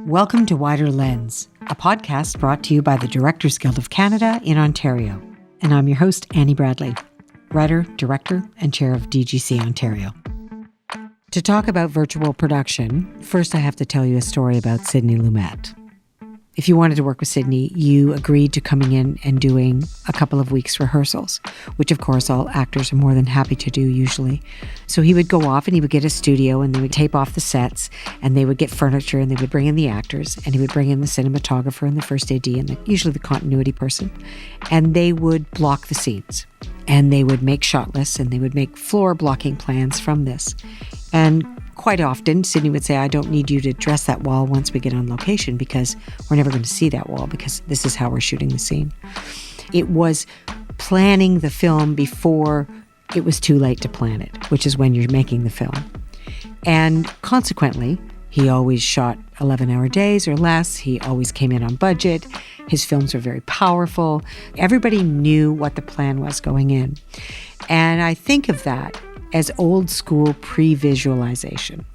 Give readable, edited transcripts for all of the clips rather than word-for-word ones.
Welcome to Wider Lens, a podcast brought to you by the Directors Guild of Canada in Ontario. And I'm your host, Annie Bradley, writer, director, and chair of DGC Ontario. To talk about virtual production, first I have to tell you a story about Sidney Lumet. If you wanted to work with Sidney, you agreed to coming in and doing a couple of weeks rehearsals, which of course all actors are more than happy to do usually. So he would go off and he would get a studio and they would tape off the sets and they would get furniture and they would bring in the actors and he would bring in the cinematographer and the first AD and usually the continuity person. And they would block the scenes and they would make shot lists and they would make floor blocking plans from this. And quite often, Sidney would say, I don't need you to dress that wall once we get on location because we're never going to see that wall because this is how we're shooting the scene. It was planning the film before it was too late to plan it, which is when you're making the film. And consequently, he always shot 11-hour days or less. He always came in on budget. His films were very powerful. Everybody knew what the plan was going in. And I think of that as old school pre-visualization.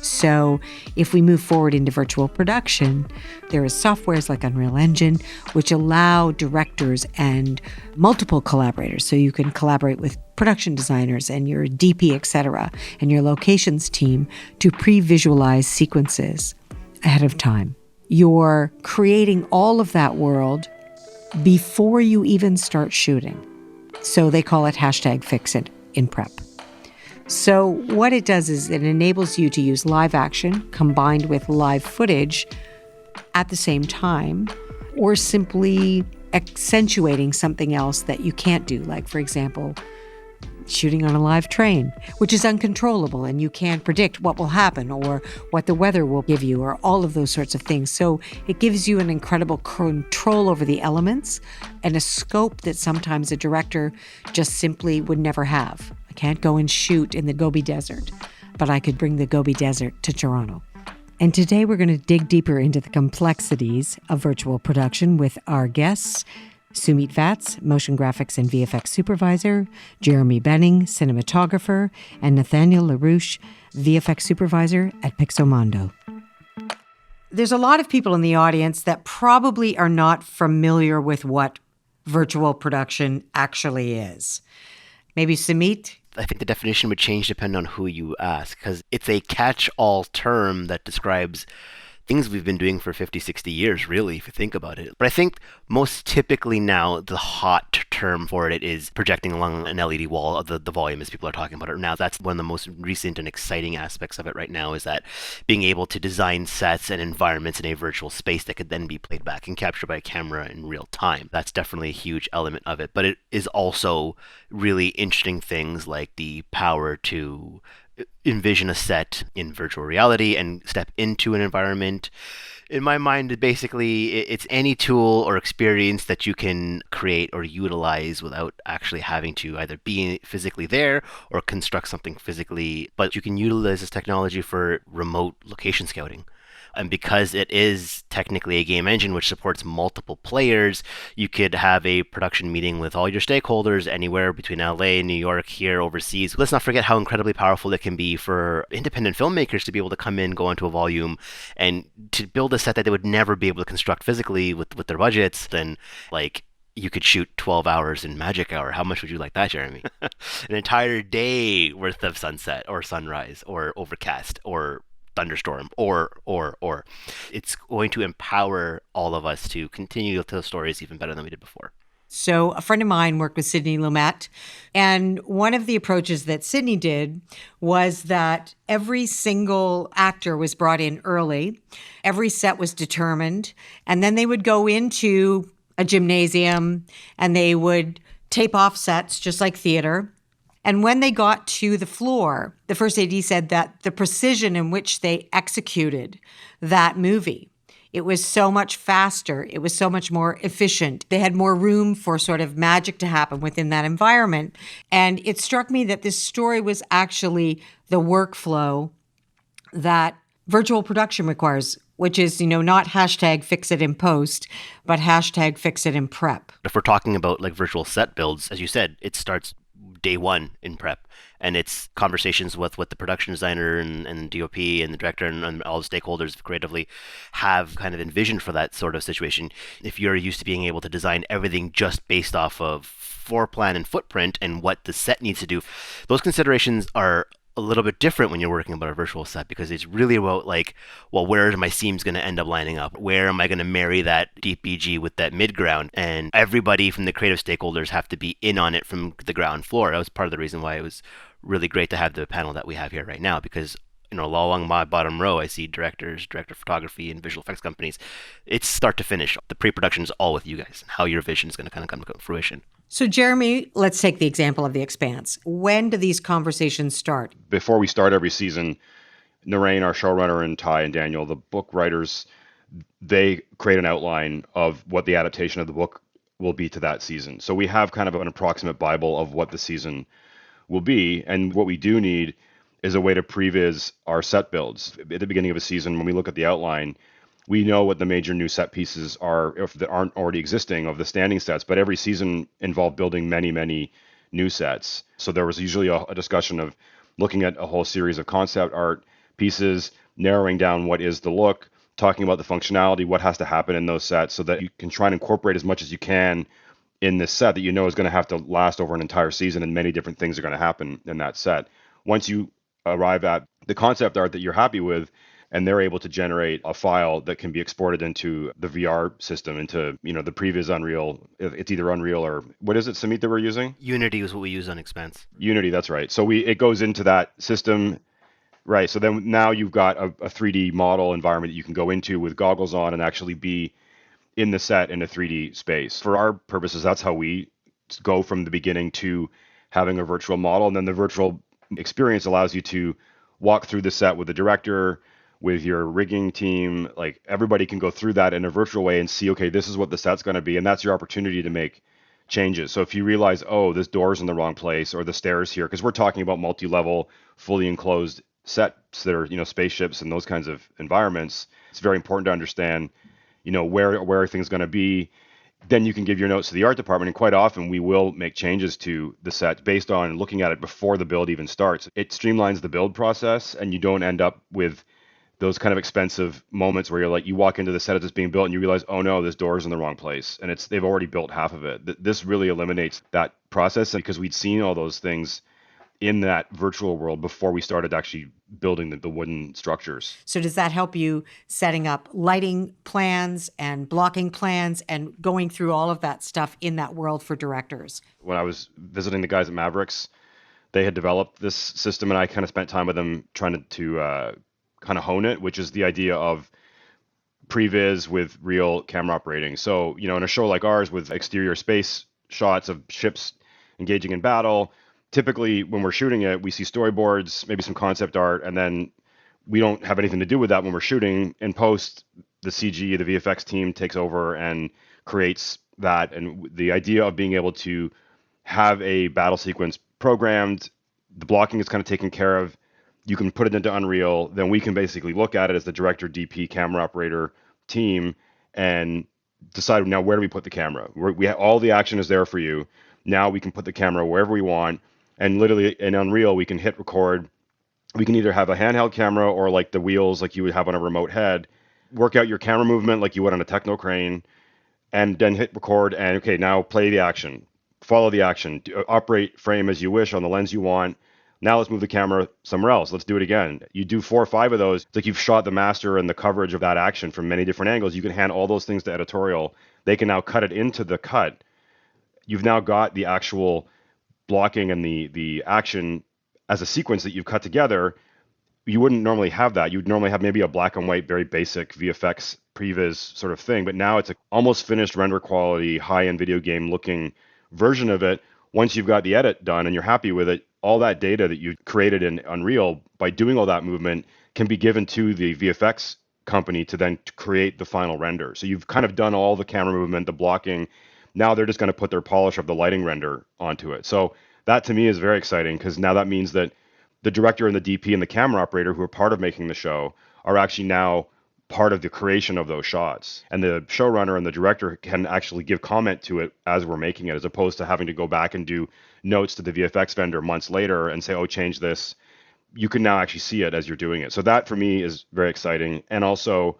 So if we move forward into virtual production, there is softwares like Unreal Engine, which allow directors and multiple collaborators. So you can collaborate with production designers and your DP, etc., and your locations team to pre-visualize sequences ahead of time. You're creating all of that world before you even start shooting. So they call it #FixIt in prep. So what it does is it enables you to use live action combined with live footage at the same time, or simply accentuating something else that you can't do. Like, for example, shooting on a live train, which is uncontrollable and you can't predict what will happen or what the weather will give you or all of those sorts of things. So it gives you an incredible control over the elements and a scope that sometimes a director just simply would never have. I can't go and shoot in the Gobi Desert, but I could bring the Gobi Desert to Toronto. And today we're going to dig deeper into the complexities of virtual production with our guests, Sumeet Vats, motion graphics and VFX supervisor, Jeremy Benning, cinematographer, and Nathaniel Larouche, VFX supervisor at Pixomondo. There's a lot of people in the audience that probably are not familiar with what virtual production actually is. Maybe Sumeet? I think the definition would change depending on who you ask, because it's a catch-all term that describes things we've been doing for 50, 60 years, really, if you think about it. But I think most typically now, the hot term for it is projecting along an LED wall of the volume, as people are talking about it now. That's one of the most recent and exciting aspects of it right now, is that being able to design sets and environments in a virtual space that could then be played back and captured by a camera in real time. That's definitely a huge element of it. But it is also really interesting things like the power to envision a set in virtual reality and step into an environment. In my mind, basically, it's any tool or experience that you can create or utilize without actually having to either be physically there or construct something physically. But you can utilize this technology for remote location scouting. And because it is technically a game engine which supports multiple players, you could have a production meeting with all your stakeholders anywhere between LA, New York, here, overseas. Let's not forget how incredibly powerful it can be for independent filmmakers to be able to come in, go into a volume, and to build a set that they would never be able to construct physically with their budgets. Then, you could shoot 12 hours in magic hour. How much would you like that, Jeremy? An entire day worth of sunset or sunrise or overcast or thunderstorm or it's going to empower all of us to continue to tell stories even better than we did before. So a friend of mine worked with Sidney Lumet, and one of the approaches that Sidney did was that every single actor was brought in early, every set was determined, and then they would go into a gymnasium and they would tape off sets just like theater. And when they got to the floor, the first AD said that the precision in which they executed that movie, it was so much faster. It was so much more efficient. They had more room for sort of magic to happen within that environment. And it struck me that this story was actually the workflow that virtual production requires, which is, not #FixIt in post, but #FixIt in prep. If we're talking about virtual set builds, as you said, it starts day one in prep. And it's conversations with what the production designer and DOP and the director and all the stakeholders creatively have kind of envisioned for that sort of situation. If you're used to being able to design everything just based off of floor plan and footprint and what the set needs to do, those considerations are a little bit different when you're working about a virtual set, because it's really about like, well, where are my seams going to end up lining up? Where am I going to marry that deep BG with that mid ground? And everybody from the creative stakeholders have to be in on it from the ground floor. That was part of the reason why it was really great to have the panel that we have here right now, because all along my bottom row, I see directors, director of photography, and visual effects companies. It's start to finish. The pre-production is all with you guys, and how your vision is going to kind of come to fruition. So, Jeremy, let's take the example of The Expanse. When do these conversations start? Before we start every season, Narain, our showrunner, and Ty and Daniel, the book writers, they create an outline of what the adaptation of the book will be to that season. So we have kind of an approximate Bible of what the season will be. And what we do need is a way to previs our set builds. At the beginning of a season, when we look at the outline, we know what the major new set pieces are, if they aren't already existing, of the standing sets. But every season involved building many, many new sets. So there was usually a discussion of looking at a whole series of concept art pieces, narrowing down what is the look, talking about the functionality, what has to happen in those sets, so that you can try and incorporate as much as you can in this set that you know is going to have to last over an entire season, and many different things are going to happen in that set. Once you arrive at the concept art that you're happy with, and they're able to generate a file that can be exported into the VR system, into the previous Unreal. It's either Unreal or what is it, Sumeet, that we're using? Unity is what we use on Expanse. Unity, that's right. So it goes into that system, right? So then now you've got a 3D model environment that you can go into with goggles on and actually be in the set in a 3D space. For our purposes, that's how we go from the beginning to having a virtual model, and then the virtual experience allows you to walk through the set with the director, with your rigging team. Like, everybody can go through that in a virtual way and see, okay, this is what the set's going to be, and that's your opportunity to make changes. So if you realize, oh, this door's in the wrong place, or the stairs here, because we're talking about multi-level, fully enclosed sets that are, spaceships and those kinds of environments, it's very important to understand, where things going to be. Then you can give your notes to the art department, and quite often we will make changes to the set based on looking at it before the build even starts. It streamlines the build process, and you don't end up with those kind of expensive moments where you're like, you walk into the set as it's being built and you realize, oh no, this door is in the wrong place, and they've already built half of it. This really eliminates that process, because we'd seen all those things in that virtual world before we started actually building the wooden structures. So does that help you setting up lighting plans and blocking plans and going through all of that stuff in that world for directors? When I was visiting the guys at Mavericks, they had developed this system, and I kind of spent time with them trying to kind of hone it, which is the idea of previs with real camera operating. So, in a show like ours with exterior space shots of ships engaging in battle, typically when we're shooting it, we see storyboards, maybe some concept art, and then we don't have anything to do with that when we're shooting. In post, the CG, the VFX team takes over and creates that. And the idea of being able to have a battle sequence programmed, the blocking is kind of taken care of, you can put it into Unreal, then we can basically look at it as the director, DP, camera operator team and decide, now where do we put the camera? We have, all the action is there for you. Now we can put the camera wherever we want, and literally in Unreal we can hit record. We can either have a handheld camera or like the wheels like you would have on a remote head, work out your camera movement like you would on a techno crane, and then hit record and okay, now play the action, follow the action, operate frame as you wish on the lens you want. Now let's move the camera somewhere else. Let's do it again. You do 4 or 5 of those. It's like you've shot the master and the coverage of that action from many different angles. You can hand all those things to editorial. They can now cut it into the cut. You've now got the actual blocking and the action as a sequence that you've cut together. You wouldn't normally have that. You'd normally have maybe a black and white, very basic VFX previs sort of thing. But now it's an almost finished render quality, high-end video game looking version of it. Once you've got the edit done and you're happy with it, all that data that you created in Unreal by doing all that movement can be given to the VFX company to then create the final render. So you've kind of done all the camera movement, the blocking. Now they're just going to put their polish of the lighting render onto it. So that to me is very exciting, because now that means that the director and the DP and the camera operator who are part of making the show are actually now part of the creation of those shots. And the showrunner and the director can actually give comment to it as we're making it, as opposed to having to go back and do notes to the VFX vendor months later and say, oh, change this. You can now actually see it as you're doing it. So that for me is very exciting. And also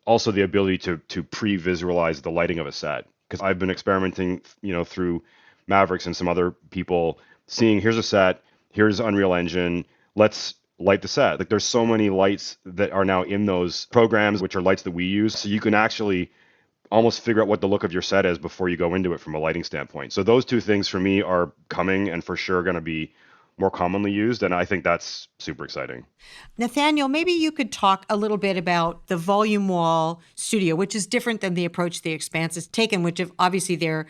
the ability to pre-visualize the lighting of a set. Because I've been experimenting, through Mavericks and some other people, seeing here's a set, here's Unreal Engine, let's light the set. Like there's so many lights that are now in those programs, which are lights that we use. So you can actually almost figure out what the look of your set is before you go into it from a lighting standpoint. So those two things for me are coming and for sure going to be more commonly used. And I think that's super exciting. Nathaniel, maybe you could talk a little bit about the volume wall studio, which is different than the approach the Expanse has taken, which obviously they're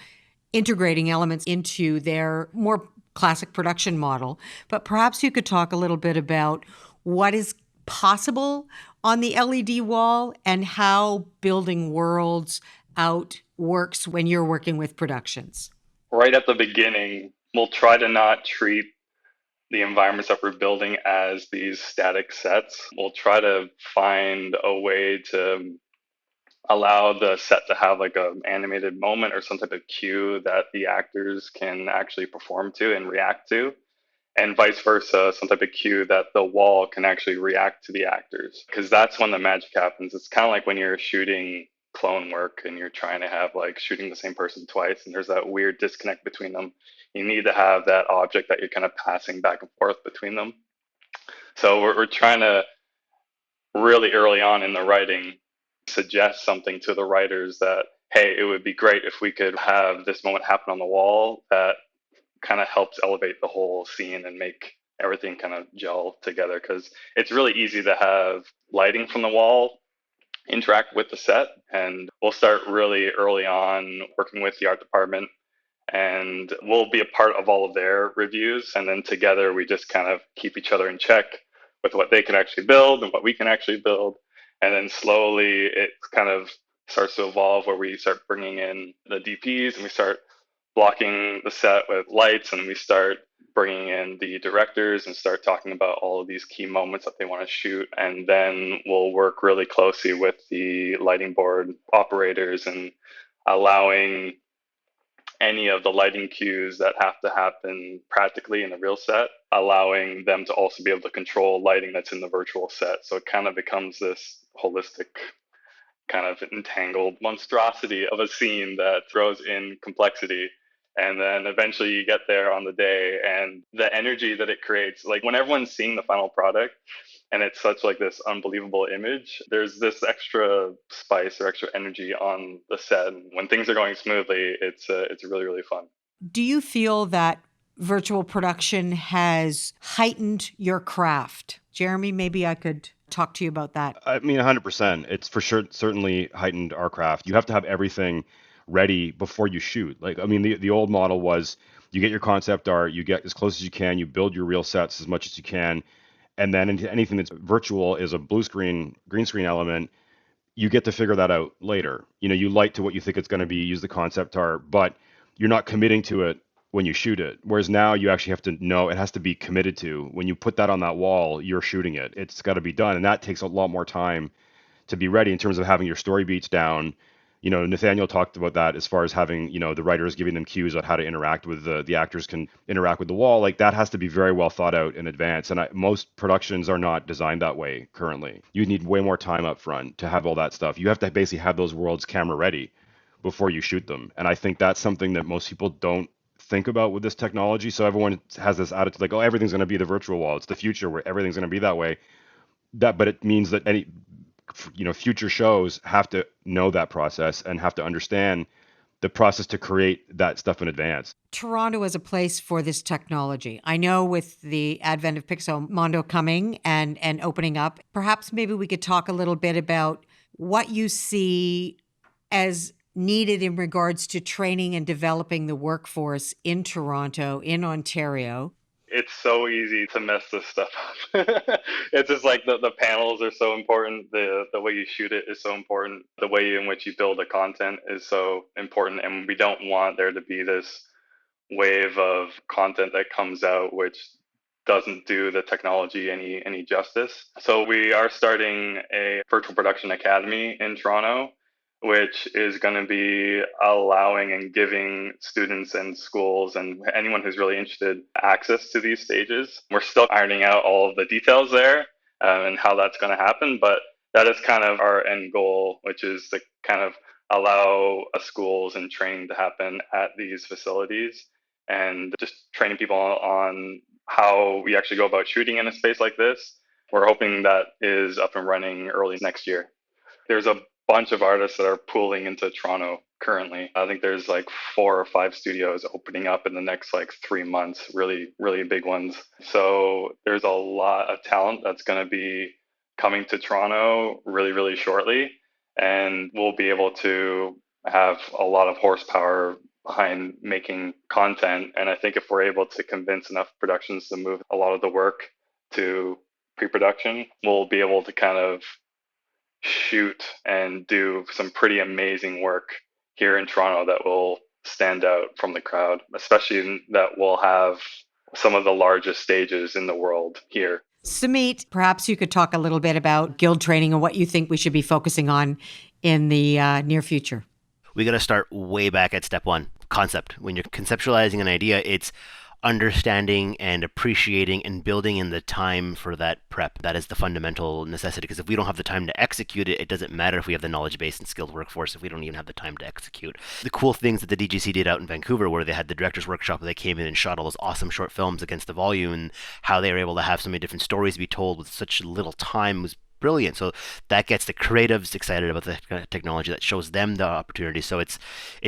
integrating elements into their more classic production model. But perhaps you could talk a little bit about what is possible on the LED wall and how building worlds out works when you're working with productions. Right at the beginning, we'll try to not treat the environments that we're building as these static sets. We'll try to find a way to allow the set to have like an animated moment or some type of cue that the actors can actually perform to and react to, and vice versa, some type of cue that the wall can actually react to the actors. Because that's when the magic happens. It's kind of like when you're shooting clone work and you're trying to have like shooting the same person twice and there's that weird disconnect between them. You need to have that object that you're kind of passing back and forth between them. So we're trying to really early on in the writing suggest something to the writers that, hey, it would be great if we could have this moment happen on the wall that kind of helps elevate the whole scene and make everything kind of gel together. Because it's really easy to have lighting from the wall interact with the set. And we'll start really early on working with the art department and we'll be a part of all of their reviews. And then together we just kind of keep each other in check with what they can actually build and what we can actually build. And then slowly it kind of starts to evolve where we start bringing in the DPs and we start blocking the set with lights and we start bringing in the directors and start talking about all of these key moments that they want to shoot. And then we'll work really closely with the lighting board operators and allowing any of the lighting cues that have to happen practically in the real set, allowing them to also be able to control lighting that's in the virtual set. So it kind of becomes this holistic kind of entangled monstrosity of a scene that throws in complexity. And then eventually you get there on the day and the energy that it creates, like when everyone's seeing the final product and it's such like this unbelievable image, there's this extra spice or extra energy on the set. And when things are going smoothly, it's really, really fun. Do you feel that virtual production has heightened your craft? Jeremy, maybe I could talk to you about that. I mean, 100%. It's for sure certainly heightened our craft. You have to have everything ready before you shoot. Like, I mean, the old model was you get your concept art, you get as close as you can, you build your real sets as much as you can, and then into anything that's virtual is a blue screen, green screen element. You get to figure that out later. You light to what you think it's going to be, use the concept art, but you're not committing to it when you shoot it. Whereas now you actually have to know it has to be committed to. When you put that on that wall, you're shooting it. It's got to be done. And that takes a lot more time to be ready in terms of having your story beats down. Nathaniel talked about that as far as having, the writers giving them cues on how to interact with the actors can interact with the wall. Like that has to be very well thought out in advance. And most productions are not designed that way currently. You need way more time up front to have all that stuff. You have to basically have those worlds camera ready before you shoot them. And I think that's something that most people don't think about with this technology. So everyone has this attitude like, oh, everything's going to be the virtual wall. It's the future where everything's going to be that way. But it means that any future shows have to know that process and have to understand the process to create that stuff in advance. Toronto is a place for this technology. I know with the advent of Pixomondo coming and opening up, perhaps maybe we could talk a little bit about what you see as needed in regards to training and developing the workforce in Toronto, in Ontario. It's so easy to mess this stuff up. It's just like the panels are so important. The way you shoot it is so important. The way in which you build the content is so important. And we don't want there to be this wave of content that comes out, which doesn't do the technology any justice. So we are starting a virtual production academy in Toronto, which is going to be allowing and giving students and schools and anyone who's really interested access to these stages. We're still ironing out all of the details there and how that's going to happen, but that is kind of our end goal, which is to kind of allow schools and training to happen at these facilities and just training people on how we actually go about shooting in a space like this. We're hoping that is up and running early next year. There's a bunch of artists that are pooling into Toronto currently. I think there's like 4 or 5 studios opening up in the next like 3 months, really, really big ones. So there's a lot of talent that's going to be coming to Toronto really, really shortly. And we'll be able to have a lot of horsepower behind making content. And I think if we're able to convince enough productions to move a lot of the work to pre-production, we'll be able to kind of shoot and do some pretty amazing work here in Toronto that will stand out from the crowd, especially that we'll have some of the largest stages in the world here. Sumeet, perhaps you could talk a little bit about guild training and what you think we should be focusing on in the near future. We got to start way back at step one, concept. When you're conceptualizing an idea, it's understanding and appreciating and building in the time for that prep. That is the fundamental necessity, because if we don't have the time to execute it, it doesn't matter if we have the knowledge base and skilled workforce if we don't even have the time to execute. The cool things that the DGC did out in Vancouver, where they had the director's workshop where they came in and shot all those awesome short films against the volume, and how they were able to have so many different stories be told with such little time was brilliant. So that gets the creatives excited about the technology. That shows them the opportunity. So it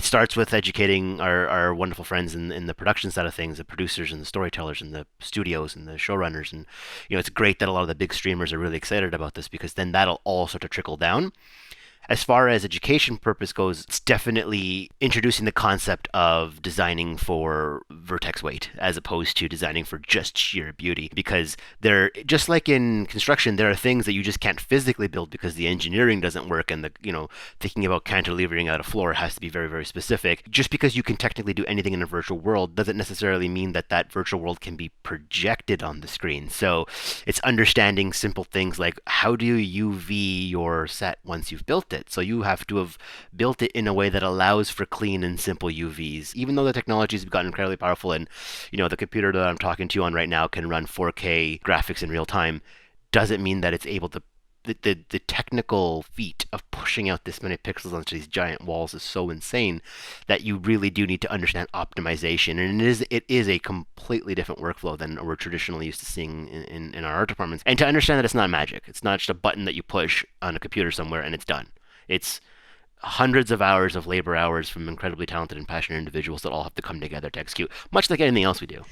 starts with educating our wonderful friends in the production side of things, the producers and the storytellers and the studios and the showrunners. And it's great that a lot of the big streamers are really excited about this, because then that'll all sort of trickle down. As far as education purpose goes, it's definitely introducing the concept of designing for vertex weight as opposed to designing for just sheer beauty. Because there, just like in construction, there are things that you just can't physically build because the engineering doesn't work, and thinking about cantilevering out a floor has to be very, very specific. Just because you can technically do anything in a virtual world doesn't necessarily mean that that virtual world can be projected on the screen. So it's understanding simple things like, how do you UV your set once you've built it? So you have to have built it in a way that allows for clean and simple UVs. Even though the technology has gotten incredibly powerful, and the computer that I'm talking to you on right now can run 4K graphics in real time, doesn't mean that it's able to. The technical feat of pushing out this many pixels onto these giant walls is so insane that you really do need to understand optimization, and it is a completely different workflow than we're traditionally used to seeing in our art departments. And to understand that it's not magic, it's not just a button that you push on a computer somewhere and it's done. It's hundreds of hours of labor hours from incredibly talented and passionate individuals that all have to come together to execute, much like anything else we do.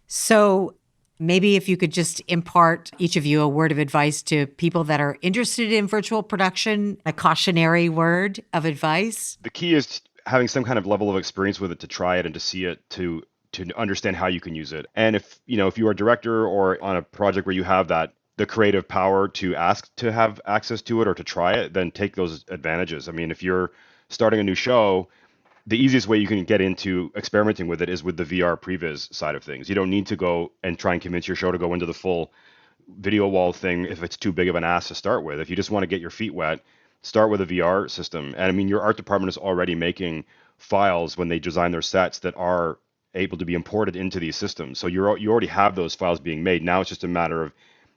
So maybe if you could just impart, each of you, a word of advice to people that are interested in virtual production, a cautionary word of advice. The key is having some kind of level of experience with it, to try it and to see it, to understand how you can use it. And if you are a director or on a project where you have the creative power to ask to have access to it or to try it, then take those advantages. I mean, if you're starting a new show, the easiest way you can get into experimenting with it is with the VR previs side of things. You don't need to go and try and convince your show to go into the full video wall thing if it's too big of an ask to start with. If you just want to get your feet wet, start with a VR system. And I mean, your art department is already making files when they design their sets that are able to be imported into these systems. So you already have those files being made. Now it's just a matter of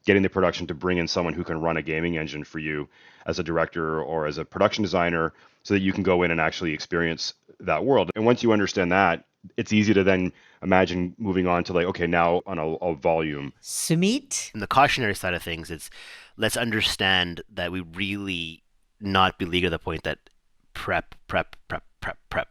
getting the production to bring in someone who can run a gaming engine for you as a director or as a production designer, so that you can go in and actually experience that world. And once you understand that, it's easy to then imagine moving on to like, okay, now on a volume. Sumeet? On the cautionary side of things, it's let's understand that we really not beleaguer the point that prep.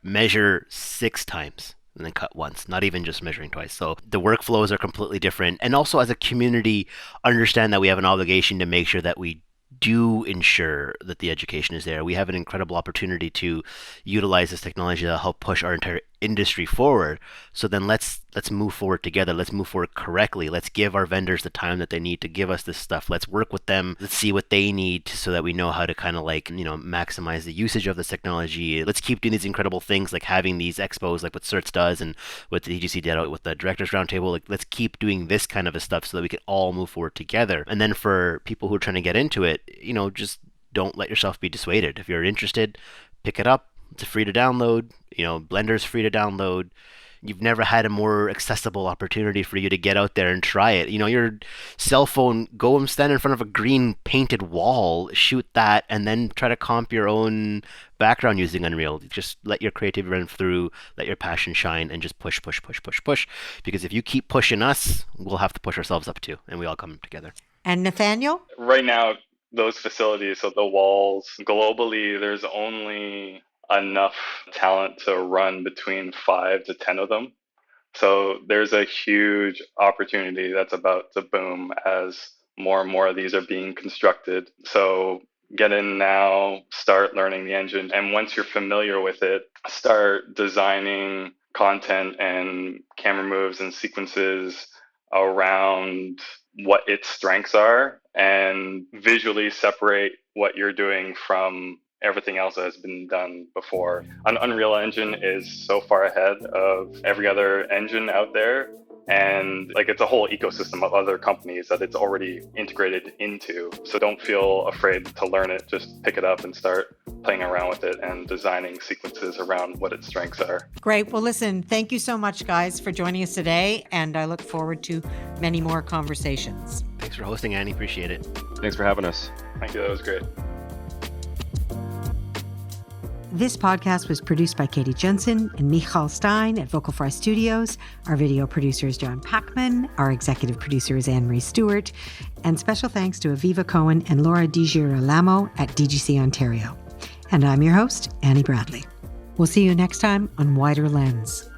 Measure 6 times. And then cut once, not even just measuring twice. So the workflows are completely different. And also as a community, understand that we have an obligation to make sure that we do ensure that the education is there. We have an incredible opportunity to utilize this technology to help push our entire industry forward. So then let's move forward together. Let's move forward correctly. Let's give our vendors the time that they need to give us this stuff. Let's work with them. Let's see what they need so that we know how to kind of like, maximize the usage of this technology. Let's keep doing these incredible things, like having these expos like what CERTS does and what the DGC did with the Directors Roundtable. Like, let's keep doing this kind of stuff so that we can all move forward together. And then for people who are trying to get into it, just don't let yourself be dissuaded. If you're interested, pick it up. It's free to download. Blender's free to download. You've never had a more accessible opportunity for you to get out there and try it. Your cell phone, go and stand in front of a green painted wall, shoot that, and then try to comp your own background using Unreal. Just let your creativity run through, let your passion shine, and just push. Because if you keep pushing us, we'll have to push ourselves up too, and we all come together. And Nathaniel? Right now, those facilities, so the walls, globally, there's only enough talent to run between 5 to 10 of them. So there's a huge opportunity that's about to boom as more and more of these are being constructed. So get in now, start learning the engine. And once you're familiar with it, start designing content and camera moves and sequences around what its strengths are and visually separate what you're doing from everything else that has been done before. An Unreal Engine is so far ahead of every other engine out there. And like, it's a whole ecosystem of other companies that it's already integrated into. So don't feel afraid to learn it. Just pick it up and start playing around with it and designing sequences around what its strengths are. Great. Well, listen, thank you so much, guys, for joining us today. And I look forward to many more conversations. Thanks for hosting, Annie. Appreciate it. Thanks for having us. Thank you. That was great. This podcast was produced by Katie Jensen and Michal Stein at Vocal Fry Studios. Our video producer is John Packman. Our executive producer is Anne-Marie Stewart. And special thanks to Aviva Cohen and Laura DiGirolamo at DGC Ontario. And I'm your host, Annie Bradley. We'll see you next time on Wider Lens.